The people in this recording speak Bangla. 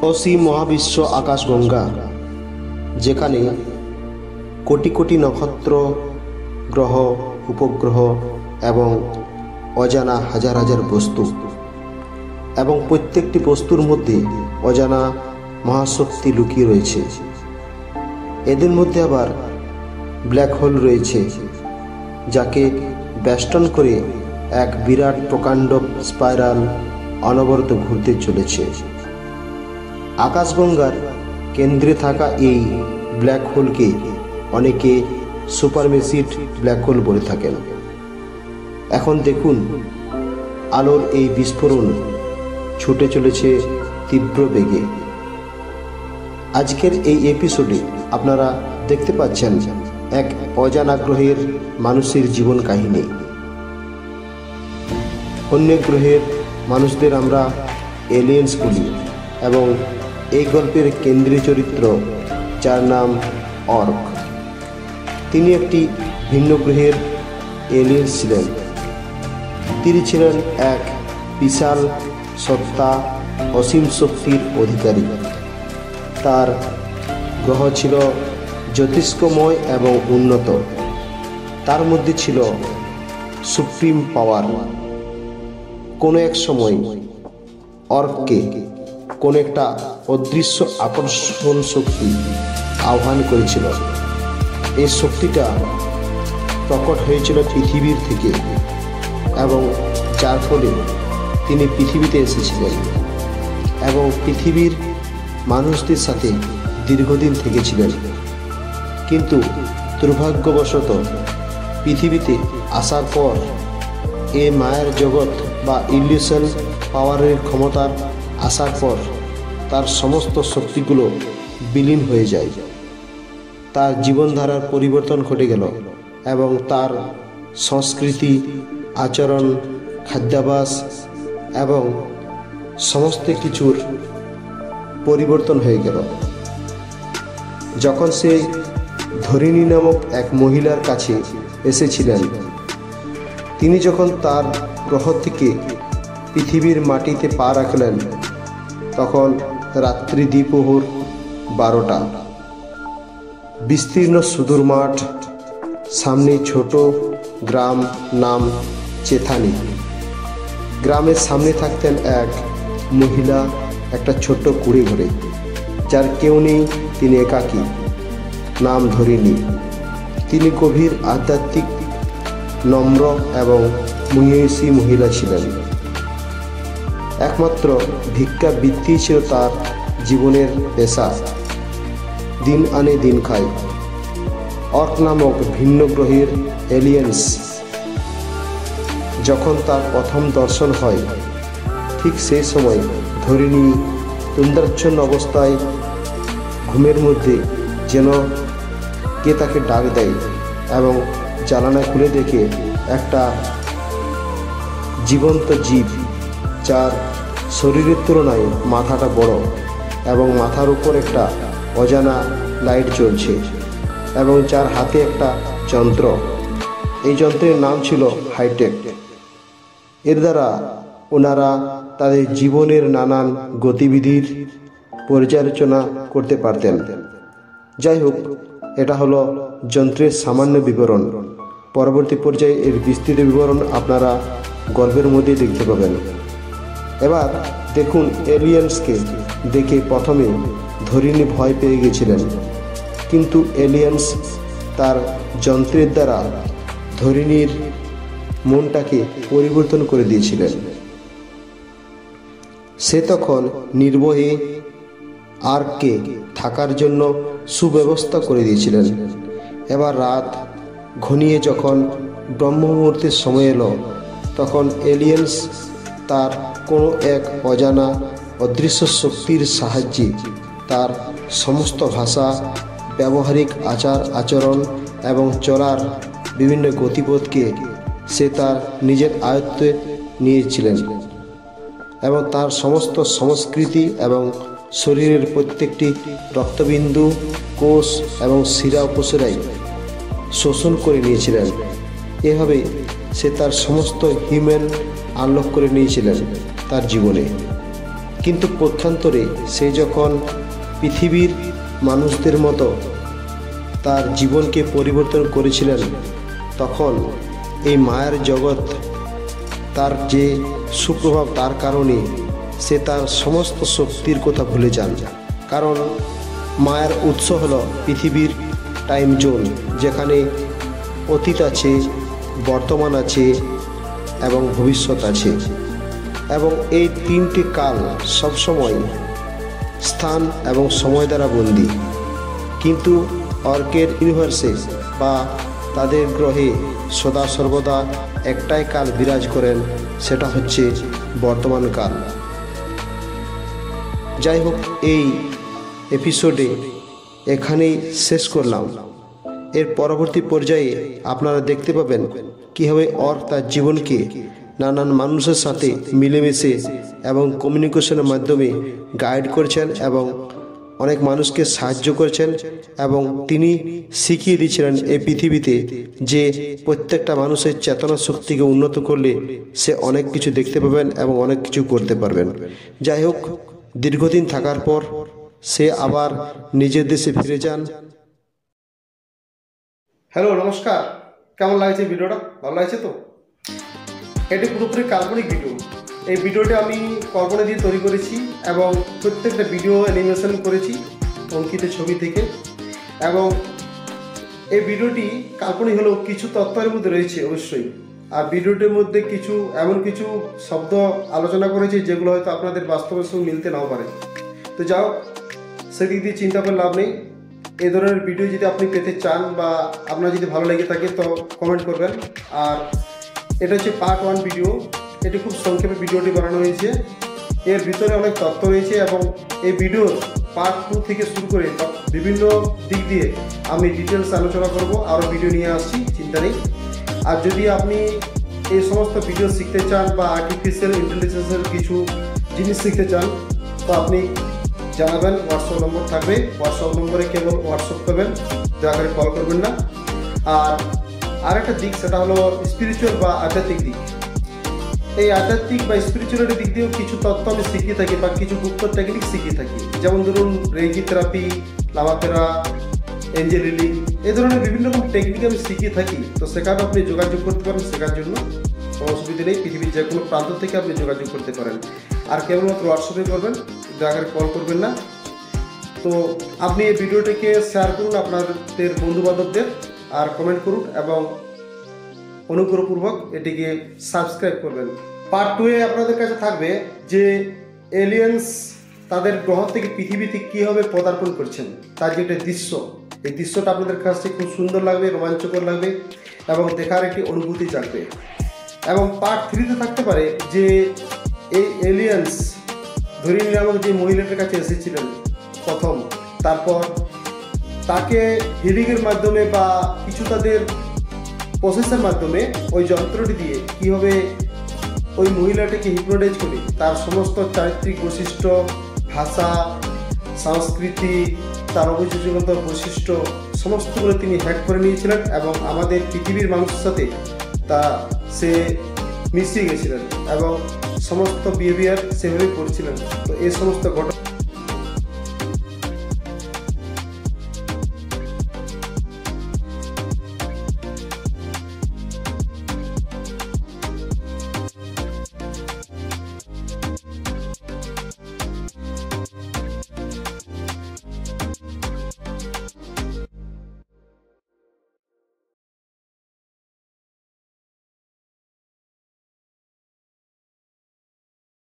অসীম মহাবিশ্ব আকাশগঙ্গা, যেখানে কোটি কোটি নক্ষত্র, গ্রহ, উপগ্রহ এবং অজানা হাজার হাজার বস্তু, এবং প্রত্যেকটি বস্তুর মধ্যে অজানা মহাশক্তি লুকিয়ে রয়েছে। এদের মধ্যে আবার ব্ল্যাক হোল রয়েছে, যাকে বেষ্টন করে এক বিরাট প্রকাণ্ড স্পাইরাল অনবরত ঘুরতে চলেছে। আকাশগঙ্গার কেন্দ্রে থাকা এই ব্ল্যাক হোলকে অনেকে সুপারমেসিভ ব্ল্যাক হোল বলে থাকেন। এখন দেখুন, আলোর এই বিস্ফোরণ ছুটে চলেছে তীব্র বেগে। আজকের এই এপিসোডে আপনারা দেখতে পাচ্ছেন এক অজানা গ্রহের মানুষের জীবন কাহিনী। অন্য গ্রহের মানুষদের আমরা এলিয়েন্স বলি, এবং এই গল্পের কেন্দ্রীয় চরিত্র, যার নাম অর্ক, তিনি একটি ভিন্ন গ্রহের এলিয়েন্স ছিলেন। তিনি ছিলেন এক বিশাল সত্তা, অসীম শক্তির অধিকারী। তার গ্রহ ছিল জ্যোতিষ্কময় এবং উন্নত। তার মধ্যে ছিল সুপ্রিম পাওয়ার। কোনো এক সময় অর্ককে কোনো একটা অদৃশ্য আকর্ষণ শক্তি আহ্বান করেছিল। এই শক্তিটা প্রকট হয়েছিল পৃথিবীর থেকে, এবং যার ফলে তিনি পৃথিবীতে এসেছিলেন এবং পৃথিবীর মানুষদের সাথে দীর্ঘদিন থেকেছিলেন। কিন্তু দুর্ভাগ্যবশত পৃথিবীতে আসার পর এই মায়ার জগৎ বা ইলিউশন পাওয়ারের ক্ষমতার আসার পর তার সমস্ত শক্তিগুলো বিলীন হয়ে যায়। তার জীবনধারার পরিবর্তন ঘটে গেল এবং তার সংস্কৃতি, আচরণ, খাদ্যাভ্যাস এবং সমস্ত কিছুর পরিবর্তন হয়ে গেল। যখন সে ধরিণী নামক এক মহিলার কাছে এসেছিলেন, তিনি যখন তার গ্রহ থেকে পৃথিবীর মাটিতে পা রাখলেন, তখন রাত্রি দ্বিপ্রহর 12টা। বিস্তীর্ণ সুদূর মাঠ, সামনে ছোট গ্রাম নাম চেথানি। গ্রামের সামনে থাকতেন এক মহিলা, একটা ছোট্ট কুড়ে ঘরে, যার কেউ নেই, তিনি একাকী, নাম ধরিণী। তিনি গভীর আধ্যাত্মিক, নম্র এবং মহিষী মহিলা ছিলেন। একমাত্র ভিক্ষাবৃত্তি ছিল তার জীবনের পেশা। দিন আনে দিন খায়। অর্ক নামক ভিন্ন গ্রহের এলিয়েন্স যখন তার প্রথম দর্শন হয়, ঠিক সেই সময় ধরিণী তন্দ্রাচ্ছন্ন অবস্থায় ঘুমের মধ্যে যেন কে তাকে ডাক দেয়, এবং জানালা খুলে দেখে একটা জীবন্ত জীব, যার শরীরের তুলনায় মাথাটা বড় এবং মাথার উপর একটা অজানা লাইট জ্বলছে, এবং যার হাতে একটা যন্ত্র। এই যন্ত্রের নাম ছিল হাইটেক। এর দ্বারা ওনারা তাদের জীবনের নানান গতিবিধির পর্যালোচনা করতে পারতেন। যাই হোক, এটা হলো যন্ত্রের সামান্য বিবরণ। পরবর্তী পর্যায়ে এর বিস্তৃত বিবরণ আপনারা গল্পের মধ্যে দেখতে পাবেন। এবার দেখুন, এলিয়েন্সকে দেখে প্রথমে ধরিণী ভয় পেয়ে গেছিলেন, কিন্তু এলিয়েন্স তার যন্ত্রের দ্বারা ধরিণীর মনটাকে পরিবর্তন করে দিয়েছিলেন। সে তখন নির্ভয়ে আর্ককে থাকার জন্য সুব্যবস্থা করে দিয়েছিলেন। এবার রাত ঘনিয়ে যখন ব্রহ্ম মুহূর্তের সময় এলো, তখন এলিয়েন্স তার কোনো এক অজানা অদৃশ্য শক্তির সাহায্যে তার সমস্ত ভাষা, ব্যবহারিক আচার আচরণ এবং চলার বিভিন্ন গতিপথকে সে তার নিজের আয়ত্তে নিয়েছিলেন, এবং তার সমস্ত সংস্কৃতি এবং শরীরের প্রত্যেকটি রক্তবিন্দু, কোষ এবং শিরা উপশিরায় শোষণ করে নিয়েছিলেন। এভাবে সে তার সমস্ত হিউম্যান আনলক করে নিয়েছিলেন তার জীবনে। কিন্তু পক্ষান্তরে সে যখন পৃথিবীর মানুষদের মতো তার জীবনকে পরিবর্তন করেছিলেন, তখন এই মায়ার জগৎ তার যে সুপ্রভাব, তার কারণে সে তার সমস্ত শক্তির কথা ভুলে যান। কারণ মায়ার উৎস হলো পৃথিবীর টাইম জোন, যেখানে অতীত আছে, বর্তমান আছে এবং ভবিষ্যৎ আছে, এবং এই তিনটি কাল সবসময় স্থান এবং সময় দ্বারা বন্দী। কিন্তু অর্কের ইউনিভার্সে বা তাদের গ্রহে সদা সর্বদা একটাই কাল বিরাজ করেন, সেটা হচ্ছে বর্তমান কাল। যাই হোক, এই এপিসোডে এখানেই শেষ করলাম। এর পরবর্তী পর্যায়ে আপনারা দেখতে পাবেন কীভাবে অর্ক তার জীবনকে নানান মানুষের সাথে মিলেমিশে এবং কমিউনিকেশনের মাধ্যমে গাইড করছেন এবং অনেক মানুষকে সাহায্য করছেন, এবং তিনি শিখিয়ে দিয়েছিলেন এই পৃথিবীতে যে প্রত্যেকটা মানুষের চেতনা শক্তিকে উন্নত করলে সে অনেক কিছু দেখতে পাবেন এবং অনেক কিছু করতে পারবেন। যাই হোক, দীর্ঘদিন থাকার পর সে আবার নিজের দেশে ফিরে যান। হ্যালো, নমস্কার। কেমন লাগছে ভিডিওটা? ভালো লাগছে তো? এটি পুরোপুরি কাল্পনিক ভিডিও। এই ভিডিওটি আমি কল্পনা দিয়ে তৈরি করেছি এবং প্রত্যেকটা ভিডিও অ্যানিমেশন করেছি অঙ্কিত ছবি থেকে। এবং এই ভিডিওটি কাল্পনিক হলেও কিছু তথ্যের মধ্যে রয়েছে অবশ্যই। আর ভিডিওটির মধ্যে কিছু এমন কিছু শব্দ আলোচনা করেছি যেগুলো হয়তো আপনাদের বাস্তবের সঙ্গে মিলতে নাও পারে। তো যাও, সেদিক দিয়ে চিন্তা করে লাভ নেই। এই ধরনের ভিডিও যদি আপনি পেতে চান বা আপনার যদি ভালো লেগে থাকে তো কমেন্ট করবেন। আর এটা হচ্ছে পার্ট 1 ভিডিও। এটি খুব সংক্ষেপে ভিডিওটি বানানো হয়েছে। এর ভিতরে অনেক তথ্য রয়েছে এবং এই ভিডিওর পার্ট 2 থেকে শুরু করে বিভিন্ন দিক দিয়ে আমি ডিটেলস আলোচনা করব। আরও ভিডিও নিয়ে আসছি, চিন্তা নেই। আর যদি আপনি এই সমস্ত ভিডিও শিখতে চান বা আর্টিফিশিয়াল ইন্টেলিজেন্সের কিছু জিনিস শিখতে চান তো আপনি জানাবেন। হোয়াটসঅ্যাপ নম্বর থাকবে, হোয়াটসঅ্যাপ নম্বরে কেবল হোয়াটসঅ্যাপ করবেন, দয়া করে কল করবেন না। আর আরেকটা দিক, সেটা হলো স্পিরিচুয়াল বা আধ্যাত্মিক দিক। এই আধ্যাত্মিক বা স্পিরিচুয়ালিটির দিক দিয়েও কিছু তথ্য আমি শিখিয়ে থাকি বা কিছু গুপ্ত টেকনিক শিখিয়ে থাকি। যেমন ধরুন রেকি থেরাপি, লামাতেরা, এঞ্জেল হিলিং, এই ধরনের বিভিন্ন রকম টেকনিক আমি শিখিয়ে থাকি। তো সেখানে আপনি যোগাযোগ করতে পারেন শেখার জন্য, কোনো অসুবিধা নেই। পৃথিবীর যে কোনো প্রান্ত থেকে আপনি যোগাযোগ করতে পারেন। আর কেবলমাত্র হোয়াটসঅ্যাপে করবেন, দয়া করে কল করবেন না। তো আপনি এই ভিডিওটিকে শেয়ার করুন আপনাদের বন্ধুবান্ধবদের, আর কমেন্ট করুন এবং অনুগ্রহপূর্বক এটিকে সাবস্ক্রাইব করবেন। পার্ট 2-এ আপনাদের কাছে থাকবে যে এলিয়েন্স তাদের গ্রহ থেকে পৃথিবীতে কীভাবে পদার্পণ করছেন, তার যে একটা দৃশ্য, এই দৃশ্যটা আপনাদের কাছে খুব সুন্দর লাগবে, রোমাঞ্চকর লাগবে এবং দেখার একটি অনুভূতি জাগবে। এবং পার্ট 3-তে থাকতে পারে যে এই এলিয়েন্স ধরিনী নামক যে মহিলাটার কাছে এসেছিলেন প্রথম, তারপর তাকে হিলিংয়ের মাধ্যমে বা কিছু তাদের প্রসেসের মাধ্যমে ওই যন্ত্রটি দিয়ে কীভাবে ওই মহিলাটাকে হিপনোটাইজ করে তার সমস্ত চারিত্রিক বৈশিষ্ট্য, ভাষা, সংস্কৃতি, তার অভিযোজগত বৈশিষ্ট্য সমস্তগুলো তিনি হ্যাক করে নিয়েছিলেন এবং আমাদের পৃথিবীর মানুষের সাথে সে মিশিয়ে গেছিলেন এবং সমস্ত বিহেভিয়ার সেভাবে করছিলেন। তো এই সমস্ত ঘটনা